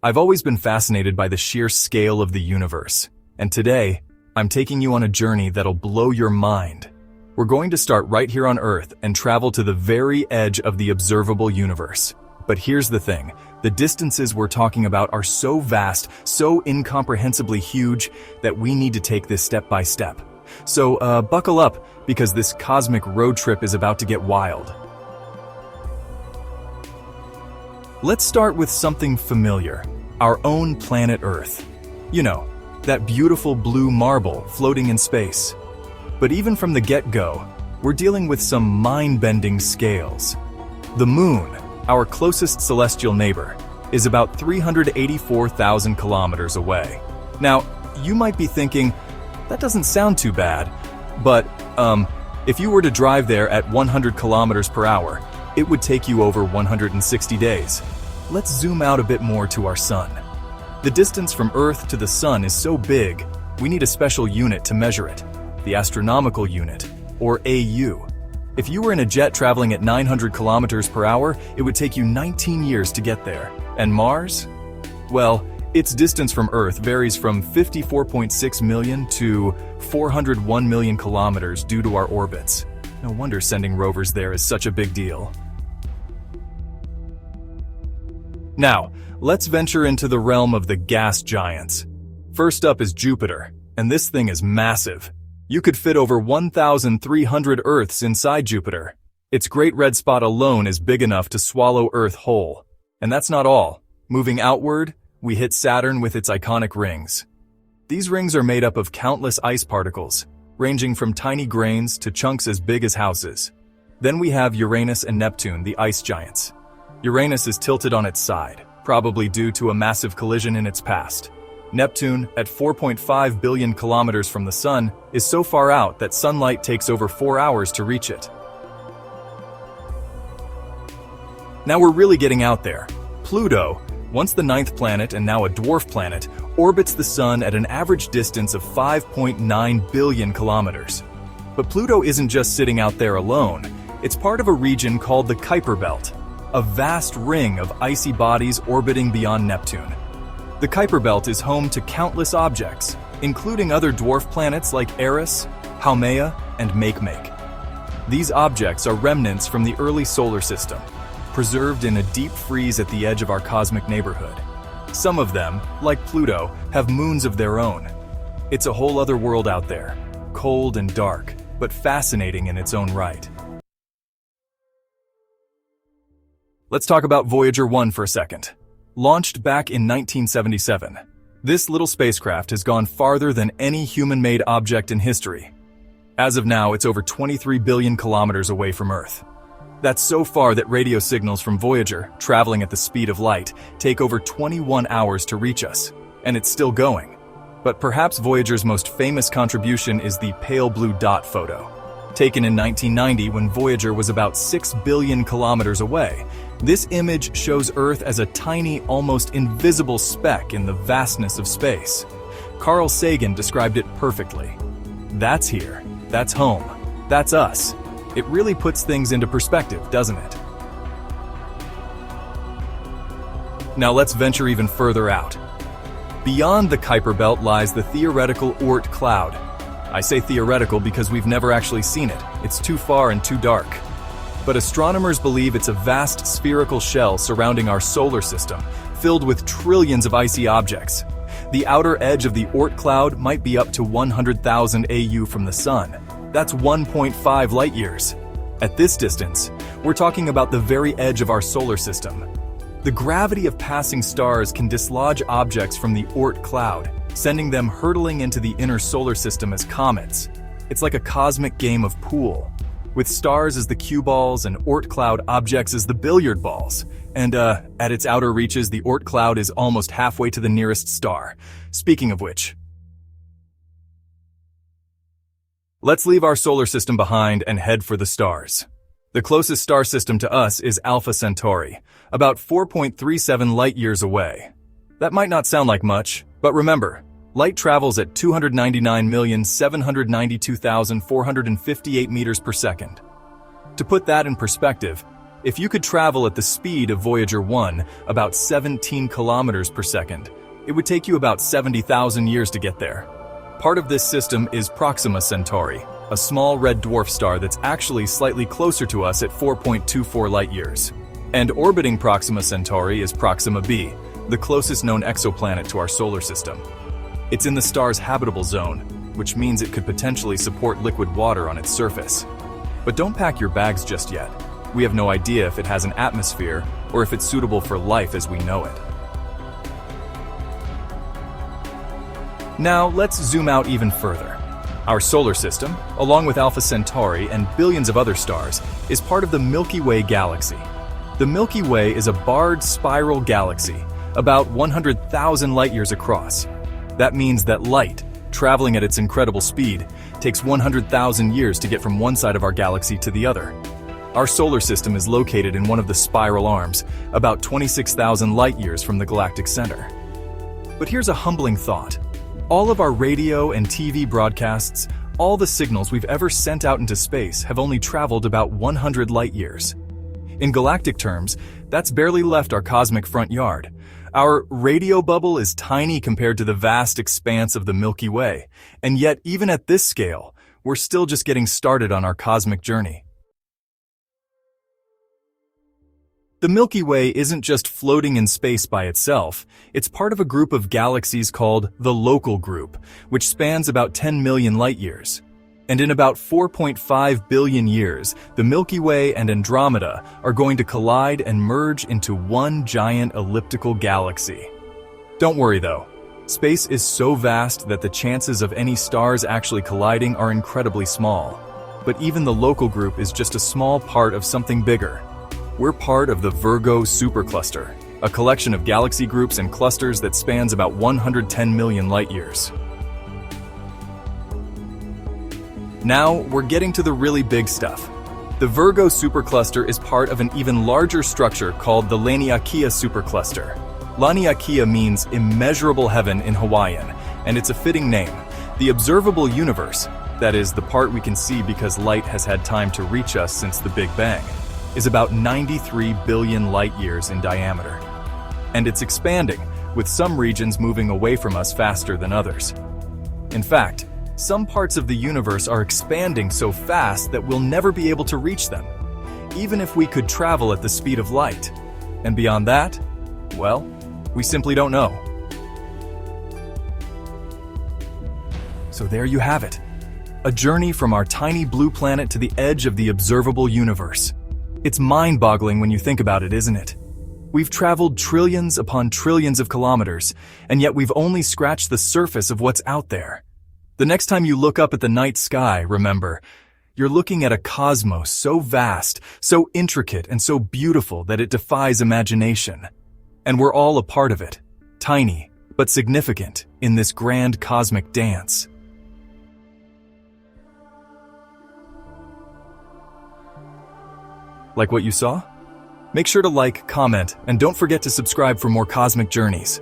I've always been fascinated by the sheer scale of the universe, and today, I'm taking you on a journey that'll blow your mind. We're going to start right here on Earth and travel to the very edge of the observable universe. But here's the thing, the distances we're talking about are so vast, so incomprehensibly huge, that we need to take this step by step. So buckle up, because this cosmic road trip is about to get wild. Let's start with something familiar, our own planet Earth. You know, that beautiful blue marble floating in space. But even from the get-go, we're dealing with some mind-bending scales. The Moon, our closest celestial neighbor, is about 384,000 kilometers away. Now, you might be thinking, that doesn't sound too bad, but if you were to drive there at 100 kilometers per hour, it would take you over 160 days. Let's zoom out a bit more to our Sun. The distance from Earth to the Sun is so big, we need a special unit to measure it, the astronomical unit, or AU. If you were in a jet traveling at 900 kilometers per hour, it would take you 19 years to get there. And Mars? Well, its distance from Earth varies from 54.6 million to 401 million kilometers due to our orbits. No wonder sending rovers there is such a big deal. Now, let's venture into the realm of the gas giants. First up is Jupiter, and this thing is massive. You could fit over 1,300 Earths inside Jupiter. Its great red spot alone is big enough to swallow Earth whole. And that's not all. Moving outward, we hit Saturn with its iconic rings. These rings are made up of countless ice particles, ranging from tiny grains to chunks as big as houses. Then we have Uranus and Neptune, the ice giants. Uranus is tilted on its side, probably due to a massive collision in its past. Neptune, at 4.5 billion kilometers from the Sun, is so far out that sunlight takes over 4 hours to reach it. Now we're really getting out there. Pluto, once the 9th planet and now a dwarf planet, orbits the Sun at an average distance of 5.9 billion kilometers. But Pluto isn't just sitting out there alone. It's part of a region called the Kuiper belt, a vast ring of icy bodies orbiting beyond Neptune. The Kuiper belt is home to countless objects, including other dwarf planets like Eris, Haumea, and Makemake. These objects are remnants from the early solar system, preserved in a deep freeze at the edge of our cosmic neighborhood. Some of them, like Pluto, have moons of their own. It's a whole other world out there, cold and dark, but fascinating in its own right. Let's talk about Voyager 1 for a second. Launched back in 1977, this little spacecraft has gone farther than any human-made object in history. As of now, it's over 23 billion kilometers away from Earth. That's so far that radio signals from Voyager, traveling at the speed of light, take over 21 hours to reach us, and it's still going. But perhaps Voyager's most famous contribution is the pale blue dot photo. Taken in 1990 when Voyager was about 6 billion kilometers away, this image shows Earth as a tiny, almost invisible speck in the vastness of space. Carl Sagan described it perfectly. That's here. That's home. That's us. It really puts things into perspective, doesn't it? Now let's venture even further out. Beyond the Kuiper belt lies the theoretical Oort cloud. I say theoretical because we've never actually seen it. It's too far and too dark. But astronomers believe it's a vast spherical shell surrounding our solar system, filled with trillions of icy objects. The outer edge of the Oort cloud might be up to 100,000 AU from the Sun. That's 1.5 light years. At this distance, we're talking about the very edge of our solar system. The gravity of passing stars can dislodge objects from the Oort cloud, sending them hurtling into the inner solar system as comets. It's like a cosmic game of pool, with stars as the cue balls and Oort cloud objects as the billiard balls. And at its outer reaches, the Oort cloud is almost halfway to the nearest star. Speaking of which, let's leave our solar system behind and head for the stars. The closest star system to us is Alpha Centauri, about 4.37 light-years away. That might not sound like much, but remember, light travels at 299,792,458 meters per second. To put that in perspective, If you could travel at the speed of Voyager 1, about 17 kilometers per second, it would take you about 70,000 years to get there. Part of this system is Proxima Centauri, a small red dwarf star that's actually slightly closer to us at 4.24 light-years. And orbiting Proxima Centauri is Proxima b, the closest known exoplanet to our solar system. It's in the star's habitable zone, which means it could potentially support liquid water on its surface. But don't pack your bags just yet. We have no idea if it has an atmosphere or if it's suitable for life as we know it. Now let's zoom out even further. Our solar system, along with Alpha Centauri and billions of other stars, is part of the Milky Way galaxy. The Milky Way is a barred spiral galaxy, about 100,000 light-years across. That means that light, traveling at its incredible speed, takes 100,000 years to get from one side of our galaxy to the other. Our solar system is located in one of the spiral arms, about 26,000 light-years from the galactic center. But here's a humbling thought. All of our radio and TV broadcasts, all the signals we've ever sent out into space have only traveled about 100 light-years. In galactic terms, that's barely left our cosmic front yard. Our radio bubble is tiny compared to the vast expanse of the Milky Way, and yet even at this scale, we're still just getting started on our cosmic journey. The Milky Way isn't just floating in space by itself, it's part of a group of galaxies called the Local Group, which spans about 10 million light-years. And in about 4.5 billion years, the Milky Way and Andromeda are going to collide and merge into one giant elliptical galaxy. Don't worry though, space is so vast that the chances of any stars actually colliding are incredibly small. But even the Local Group is just a small part of something bigger. We're part of the Virgo supercluster, a collection of galaxy groups and clusters that spans about 110 million light-years. Now, we're getting to the really big stuff. The Virgo supercluster is part of an even larger structure called the Laniakea supercluster. Laniakea means immeasurable heaven in Hawaiian, and it's a fitting name. The observable universe, that is, the part we can see because light has had time to reach us since the Big Bang, is about 93 billion light-years in diameter. And it's expanding, with some regions moving away from us faster than others. In fact, some parts of the universe are expanding so fast that we'll never be able to reach them, even if we could travel at the speed of light. And beyond that, well, we simply don't know. So there you have it. A journey from our tiny blue planet to the edge of the observable universe. It's mind-boggling when you think about it, isn't it? We've traveled trillions upon trillions of kilometers, and yet we've only scratched the surface of what's out there. The next time you look up at the night sky, remember, you're looking at a cosmos so vast, so intricate, and so beautiful that it defies imagination. And we're all a part of it, tiny, but significant, in this grand cosmic dance. Like what you saw? Make sure to like, comment, and don't forget to subscribe for more cosmic journeys.